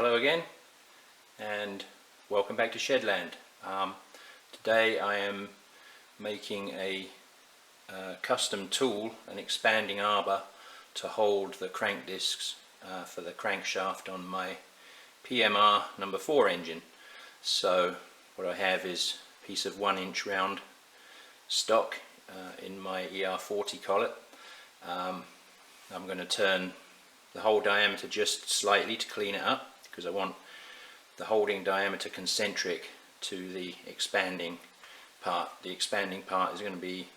Hello again, and welcome back to Shedland. Today I am making a custom tool, an expanding arbor, to hold the crank discs for the crankshaft on my PMR number 4 engine. So what I have is a piece of 1-inch round stock in my ER40 collet. I'm going to turn the hole diameter just slightly to clean it up, because I want the holding diameter concentric to the expanding part. The expanding part is going to be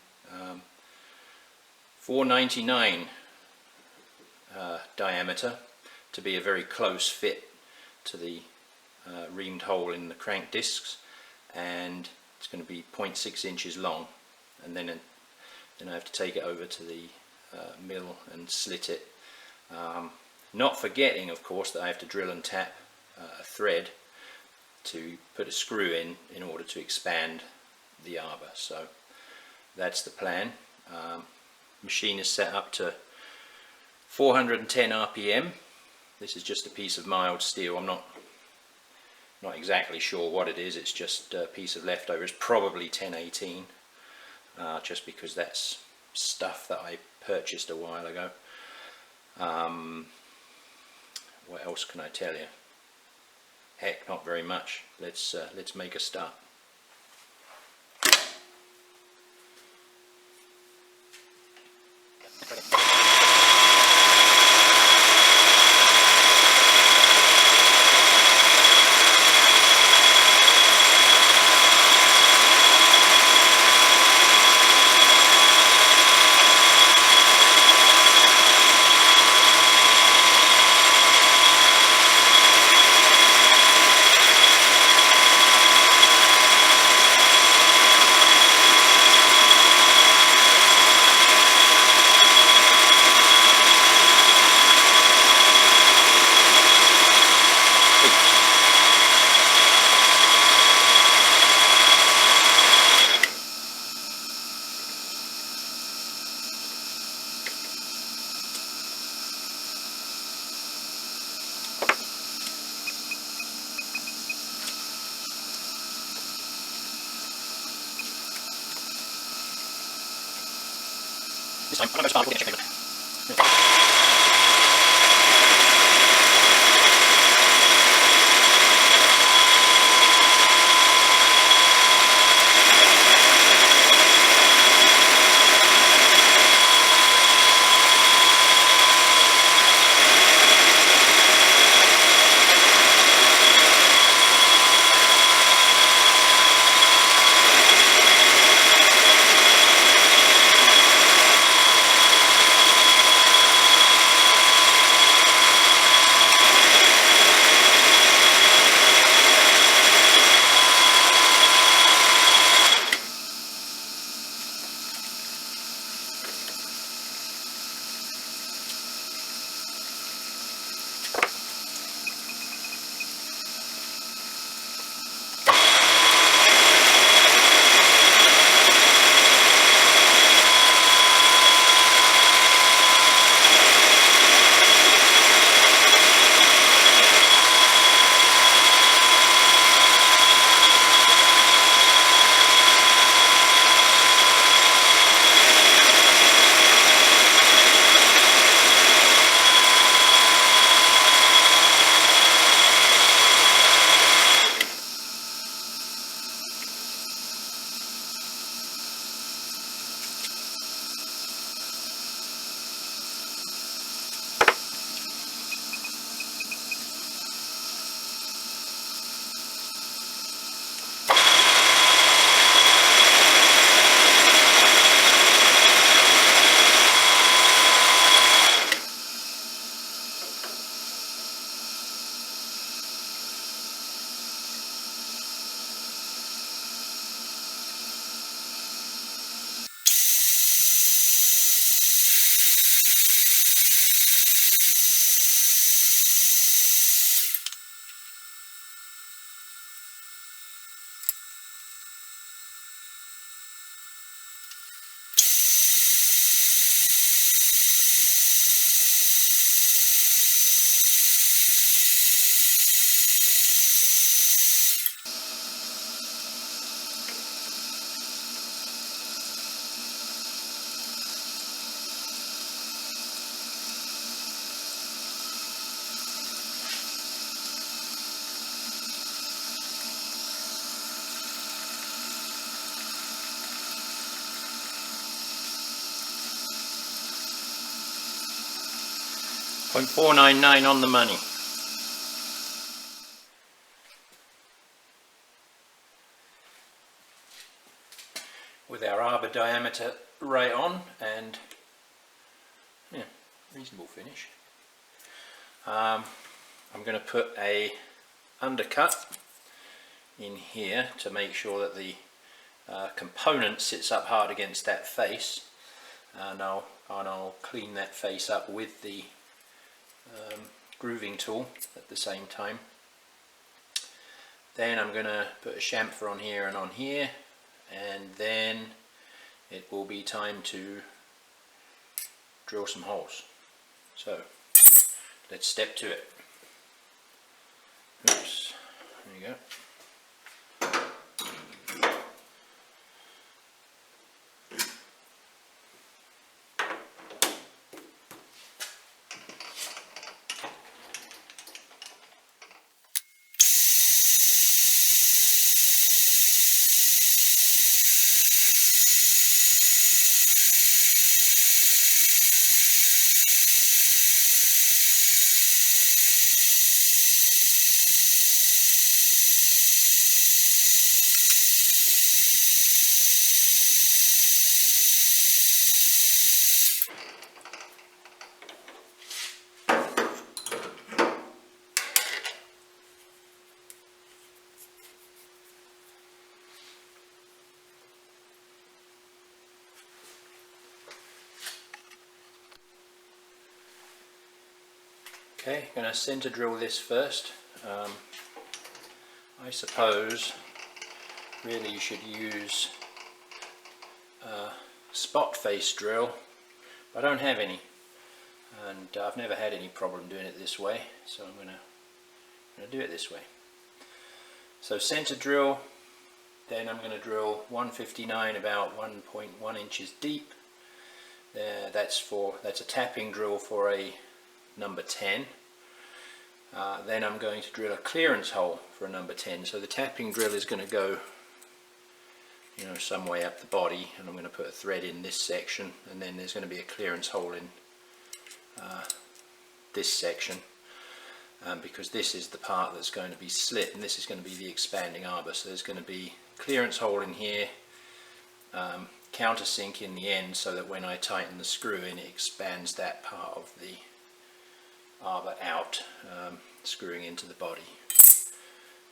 499 diameter to be a very close fit to the reamed hole in the crank discs, and it's going to be 0.6 inches long, and then I have to take it over to the mill and slit it. Not forgetting, of course, that I have to drill and tap a thread to put a screw in order to expand the arbor. So that's the plan. Machine is set up to 410 RPM. This is just a piece of mild steel. I'm not exactly sure what it is. It's just a piece of leftovers, probably 1018, just because that's stuff that I purchased a while ago. What else can I tell you? Heck, not very much. Let's make a start. This time, I'm going to start with the extra. .499 on the money. With our arbor diameter right on, and yeah, reasonable finish. I'm going to put a undercut in here to make sure that the component sits up hard against that face, and I'll clean that face up with the grooving tool at the same time. Then I'm going to put a chamfer on here and on here, and then it will be time to drill some holes. So let's step to it. Oops, there you go. Okay, I'm going to center drill this first. I suppose really you should use a spot face drill, but I don't have any, and I've never had any problem doing it this way, so I'm going to do it this way. So center drill, then I'm going to drill 159 about 1.1 inches deep. That's a tapping drill for a number 10. Then I'm going to drill a clearance hole for a number 10. So the tapping drill is going to go, you know, some way up the body, and I'm going to put a thread in this section, and then there's going to be a clearance hole in this section, because this is the part that's going to be slit, and this is going to be the expanding arbor. So there's going to be a clearance hole in here, countersink in the end, so that when I tighten the screw in, it expands that part of the arbor out, screwing into the body,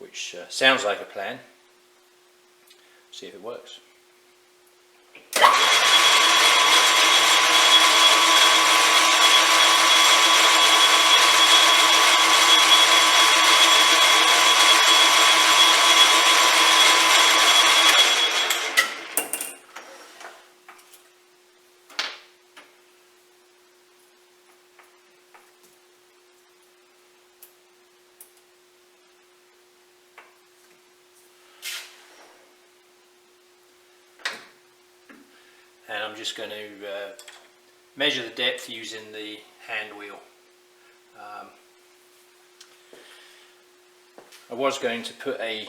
which sounds like a plan. See if it works. And I'm just going to measure the depth using the hand wheel. I was going to put a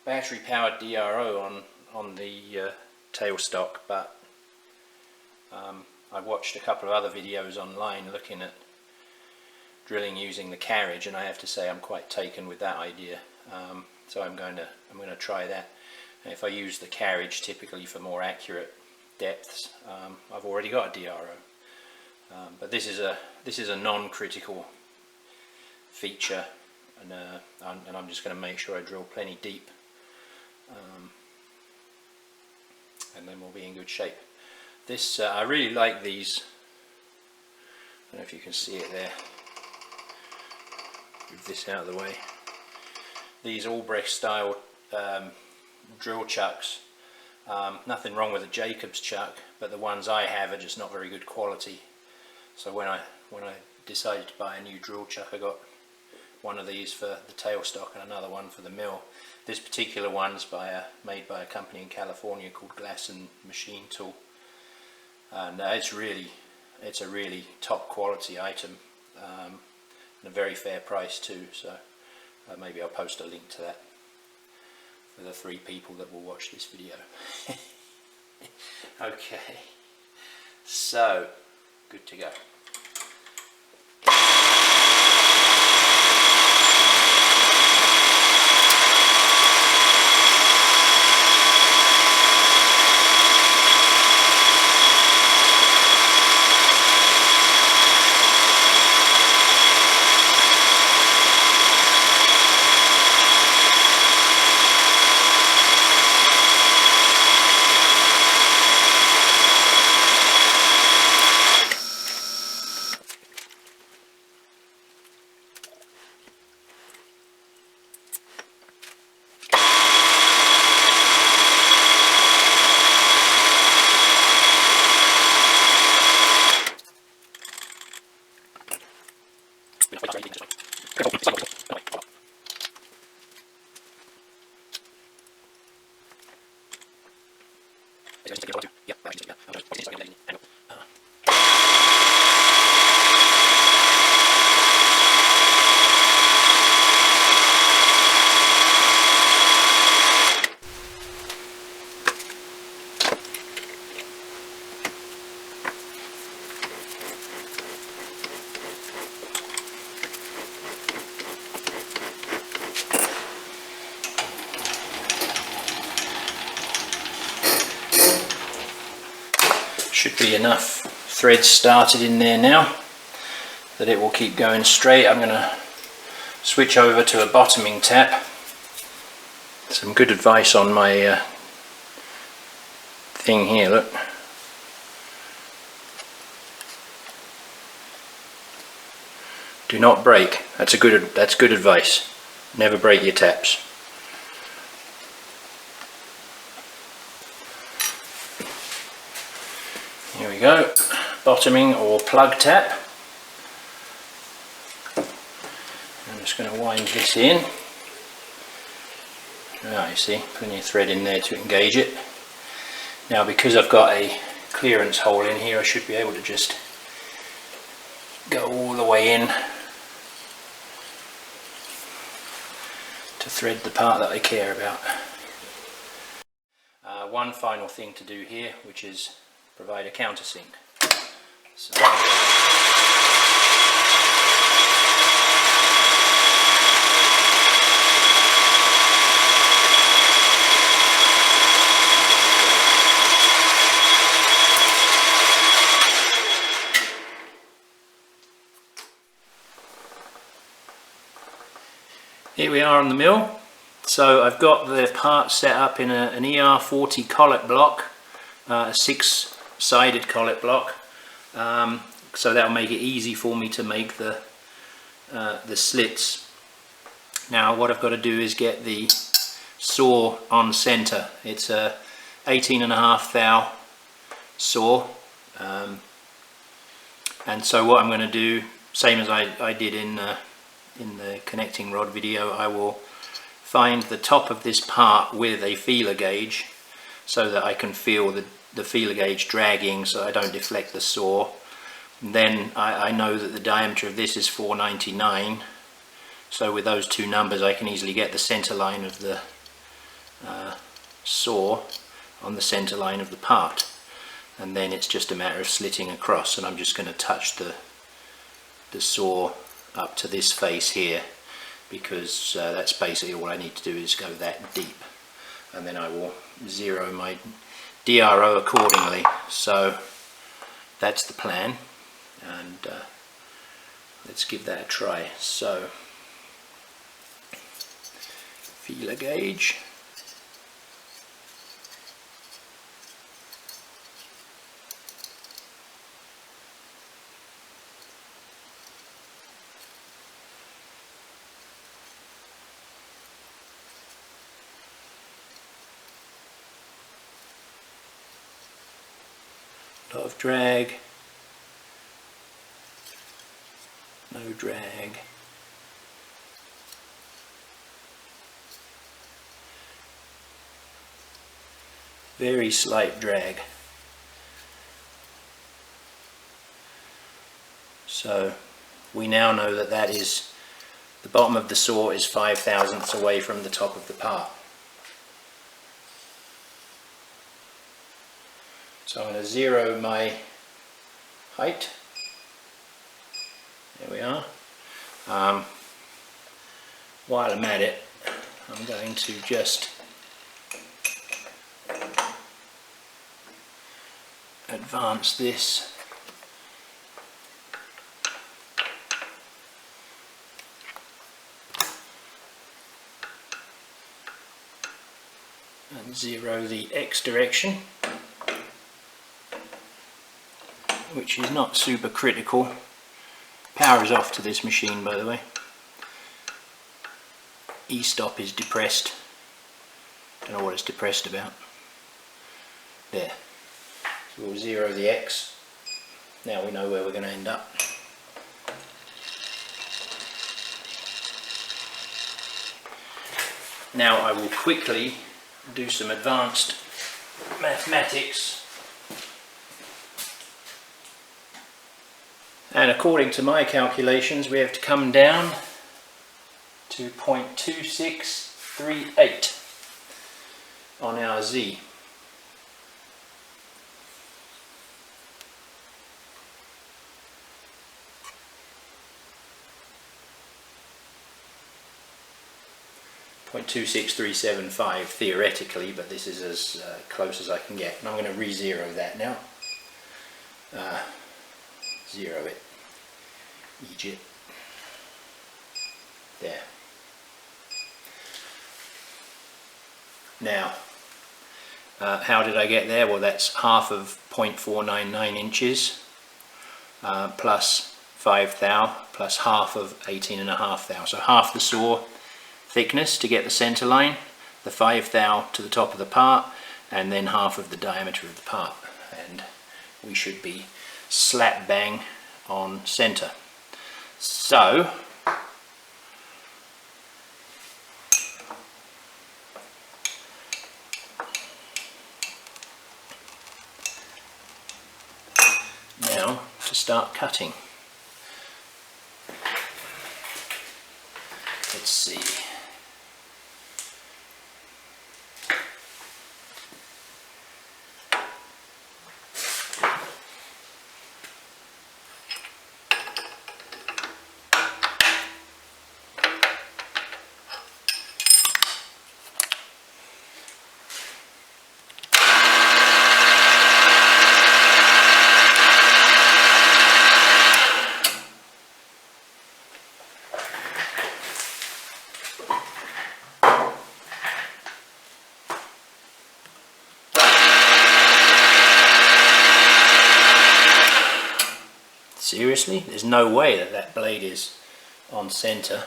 battery powered DRO on the tailstock, but I watched a couple of other videos online looking at drilling using the carriage, and I have to say I'm quite taken with that idea. So I'm going to try that. And if I use the carriage typically for more accurate depths, I've already got a DRO, but this is a non-critical feature, and I'm just going to make sure I drill plenty deep, and then we'll be in good shape. This I really like these. I don't know if you can see it there. Move this out of the way. These Albrecht style drill chucks. Nothing wrong with a Jacobs chuck, but the ones I have are just not very good quality. So when I decided to buy a new drill chuck, I got one of these for the tailstock and another one for the mill. This particular one's made by a company in California called Glass and Machine Tool, and it's a really top quality item, and a very fair price too. So maybe I'll post a link to that for the 3 people that will watch this video. Okay, so good to go. Should be enough threads started in there now that it will keep going straight. I'm going to switch over to a bottoming tap. Some good advice on my thing here, look. Do not break. That's good advice. Never break your taps. Here we go. Bottoming or plug tap. I'm just going to wind this in. Ah, you see, plenty of thread in there to engage it. Now, because I've got a clearance hole in here, I should be able to just go all the way in to thread the part that I care about. One final thing to do here, which is provide a countersink. So, here we are on the mill. So I've got the part set up in an ER40 collet block, a 6-sided collet block, so that'll make it easy for me to make the slits. Now what I've got to do is get the saw on center. It's a 18.5 thou saw, and so what I'm going to do, same as I did in the connecting rod video, I will find the top of this part with a feeler gauge so that I can feel the feeler gauge dragging so I don't deflect the saw. And then I know that the diameter of this is 499, so with those two numbers I can easily get the center line of the saw on the center line of the part, and then it's just a matter of slitting across, and I'm just going to touch the saw up to this face here, because that's basically all I need to do is go that deep, and then I will zero my DRO accordingly. So that's the plan, and let's give that a try. So feeler gauge, lot of drag, no drag, very slight drag. So we now know that that is, the bottom of the saw is 5 thousandths away from the top of the part. So I'm going to zero my height. There we are. While I'm at it, I'm going to just advance this and zero the X direction, which is not super critical. Power is off to this machine, by the way. E-stop is depressed. Don't know what it's depressed about. There. So we'll zero the X. Now we know where we're going to end up. Now I will quickly do some advanced mathematics. And according to my calculations, we have to come down to 0.2638 on our Z. .26375 theoretically, but this is as close as I can get. And I'm going to re-zero that now. zero it, Egypt, there. Now, how did I get there? Well, that's half of 0.499 inches plus 5 thou plus half of 18.5 thou. So half the saw thickness to get the center line, the 5 thou to the top of the part, and then half of the diameter of the part. And we should be slap bang on center. So now to start cutting. Let's see. Seriously, there's no way that that blade is on center.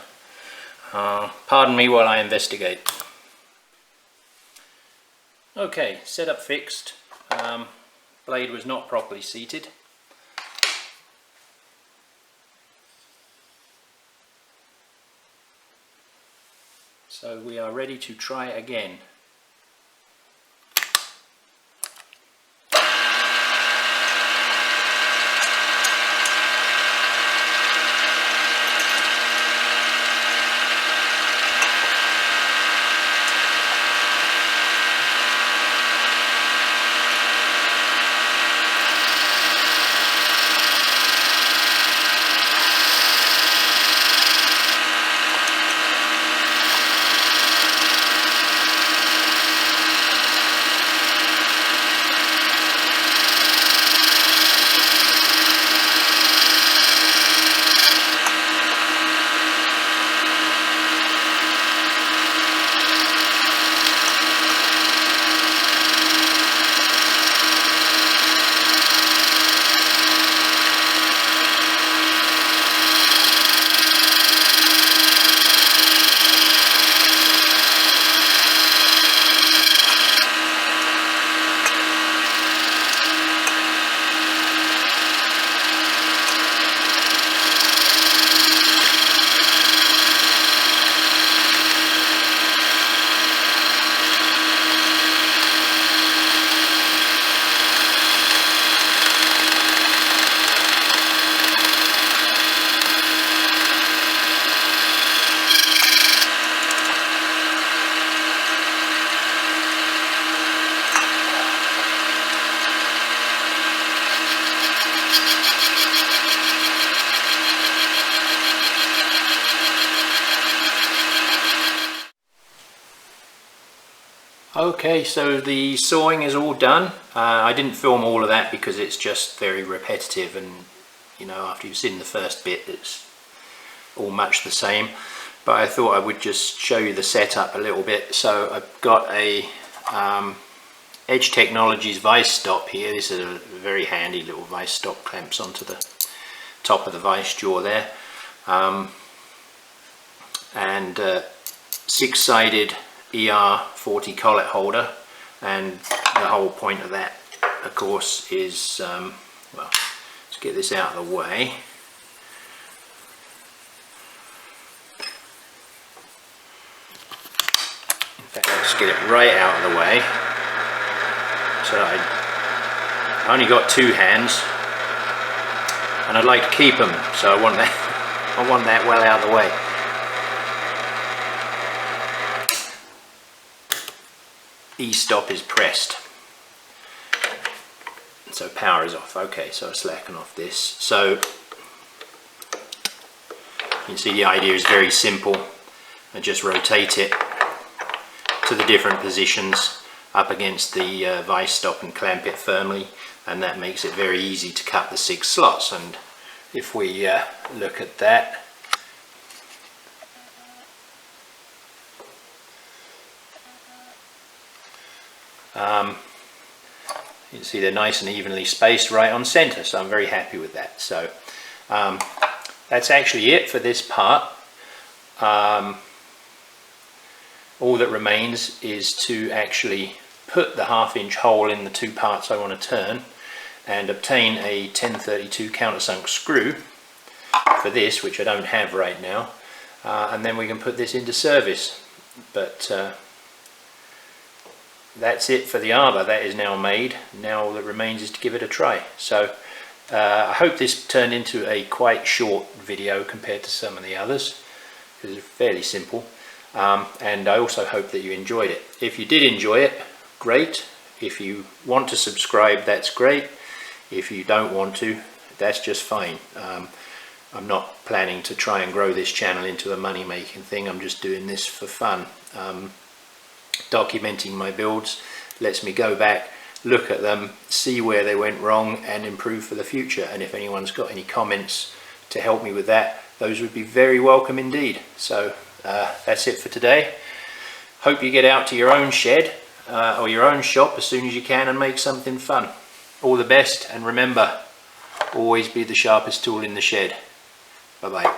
Pardon me while I investigate. Okay, setup fixed. Blade was not properly seated. So we are ready to try again. Okay, so the sawing is all done. I didn't film all of that because it's just very repetitive, and you know, after you've seen the first bit it's all much the same. But I thought I would just show you the setup a little bit. So I've got a Edge Technologies vice stop here. This is a very handy little vice stop, clamps onto the top of the vice jaw there, and 6-sided ER40 collet holder, and the whole point of that, of course, is well, let's get this out of the way. In fact, let's get it right out of the way. So I only got 2 hands, and I'd like to keep them, so I want that well out of the way. E-stop is pressed, so power is off. Okay, so I slacken off this. So you can see the idea is very simple. I just rotate it to the different positions up against the vice stop and clamp it firmly. and that makes it very easy to cut the 6 slots. And if we look at that, you can see they're nice and evenly spaced right on center, so I'm very happy with that. So that's actually it for this part. All that remains is to actually put the 1/2 inch hole in the 2 parts I want to turn and obtain a 1032 countersunk screw for this, which I don't have right now, and then we can put this into service. But that's it for the Arbor. That is now made. Now all that remains is to give it a try. So I hope this turned into a quite short video compared to some of the others, because it's fairly simple. And I also hope that you enjoyed it. If you did enjoy it, great. If you want to subscribe, that's great. If you don't want to, that's just fine. I'm not planning to try and grow this channel into a money-making thing. I'm just doing this for fun. Documenting my builds lets me go back, look at them, see where they went wrong and improve for the future. And if anyone's got any comments to help me with that, those would be very welcome indeed. So that's it for today. Hope you get out to your own shed or your own shop as soon as you can and make something fun. All the best, and remember, always be the sharpest tool in the shed. Bye bye.